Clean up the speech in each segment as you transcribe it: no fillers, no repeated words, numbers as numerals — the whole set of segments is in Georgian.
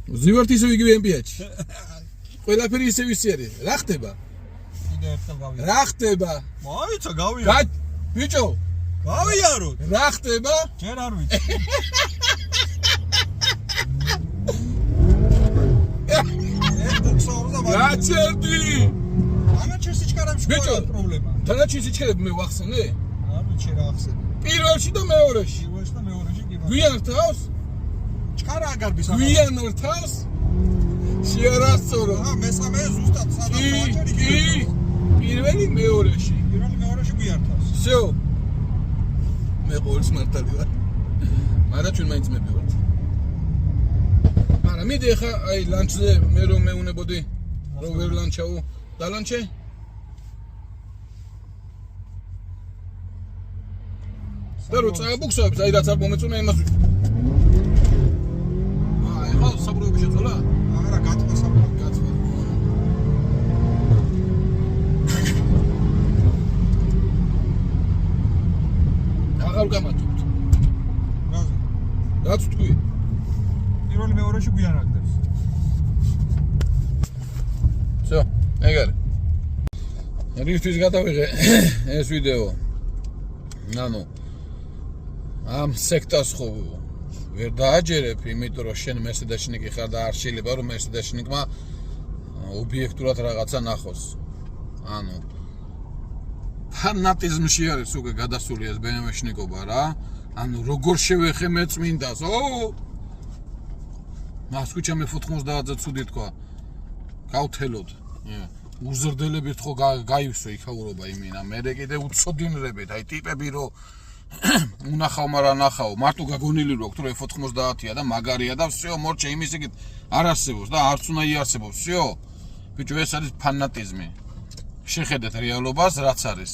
ზივართ ისევ იგივე ემპიაჩი. ყველაფერი ისევ ისე არის. რა ხდება? კიდე ერთხელ გავიარე. რა ხდება? მოიცა გავიარე. ბიჭო, გავიაროთ. რა ხდება? ჯერ არ ვიცი. გაჩერდი. ამაჩი სიჩქარებში ყოლა პრობლემა. თანაჩი სიჩქარები მე ვახსენე? არ ვიცი რა ახსენე. პირველში და მეორეში. პირველში და მეორეში კი. გვიან რთავს? ჩქარა აგარბის აღარ. გვიან რთავს? შეარასწორო. მესამე ზუსტად სადაც დააჭერი კი. პირველი მეორეში. პირველი მეორეში გვიართავს. всё. მე ყოველს მართალი ვარ. მაგრამ ჩვენ მაინც მებივართ. არა, მიდი ხა აი ლანჩზე მე რომ მეუნებოდი რომ ვერ ლანჩაო. დალანჩე? და რო წააბუქსებს, აი რაც არ მომეწონა იმას. ეხლა საბრუები შეცვალა? არა, გათმა საბრუები. გათმა. აღარ გამართობთ. რაზე? რაც თქვი? პირველი მეორეში გვიანაგდებს. всё, ეგარი. რისთვის გადავიღე ეს ვიდეო. ანუ ამ სექტას ხო ვერ დააჯერებ, იმიტომ რომ შენ მერსედეშნიკი ხარ და არ შეიძლება რომ მერსედეშნიკმა ობიექტურად რაღაცა ნახოს. ანუ ფანატიზმში არის უკვე გადასული ეს ბენემეშნიკობა რა. ანუ როგორ შევეხე მეწმინდას, მას ქუჩა მე 90-ზე ცუდი თქვა. გავთელოთ. უზრდელებით ხო გაივსო იქაურობა იმინა. მე კიდე უცოდინრებით, აი ტიპები რო უნახავ, მაგრამ ნახავ, მარტო გაგონილი რო აქვს, რომ 90-ია და მაგარია და всё, მორჩე იმის იგივე არ არსებობს და არც უნდა იარსებოს, всё. ბიჭო, ეს არის ფანატიზმი. შეხედეთ რეალობას, რაც არის.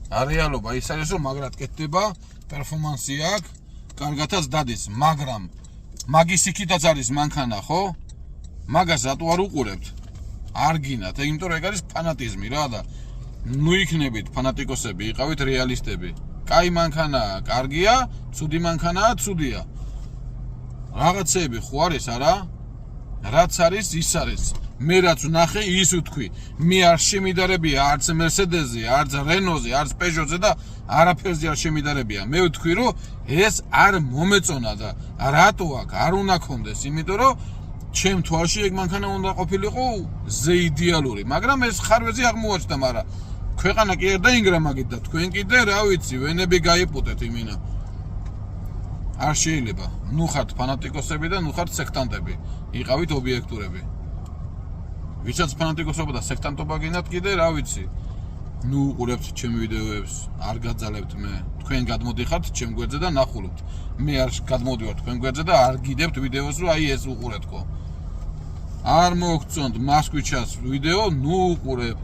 რეალობა ის არის, რომ მაგრად კეთდება, პერფორმანსი აქვს, კარგათაც დადის, მაგრამ მაგის იქითაც არის მანქანა, ხო? მაგას რატო არ უყურებთ? არ გინათ, იმიტომ რომ ეგ არის ფანატიზმი რა და ნუ იქნებით ფანატიკოსები, იყავით რეალისტები. კაი მანქანაა, კარგია, ცუდი მანქანაა, ცუდია. რაღაცეები ხო არის, არა? რაც არის, ის არის. მე რაც ვნახე, ის ვთქვი. მე არ შემიდარებია არც მერსედესზე, არც რენოზე, არც პეჟოზე და არაფერზე არ შემიდარებია. მე ვთქვი, რომ ეს არ მომეწონა და რატო აქ არ უნდა კონდეს, იმიტომ რომ ჩემ თვალში ეგ მანქანა უნდა ყოფილიყო ზე იდეალური, მაგრამ ეს ხარვეზი აღმოაჩნდა, მაგრამ ქვეყანა კი არ დაინგრა მაგით და თქვენ კიდე რა ვიცი, ვენები გაიპუტეთ იმინა. არ შეიძლება. ნუ ხართ ფანატიკოსები და ნუ ხართ სექტანტები. იყავით ობიექტურები. ვისაც ფანატიკოსობა და სექტანტობა გინდათ კიდე რა ვიცი. ნუ უყურებთ ჩემი ვიდეოებს, არ გაძალებთ მე. თქვენ გადმოდიხართ ჩემ გვერდზე და ნახულობთ. მე არ გადმოდივარ თქვენ გვერდზე და არ გიდებთ ვიდეოს, რომ აი ეს უყურეთქო. არ მოგწონთ მასკვიჩას ვიდეო, ნუ უყურებ.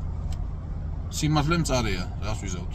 სიმართლე მწარეა, რას ვიზავთ.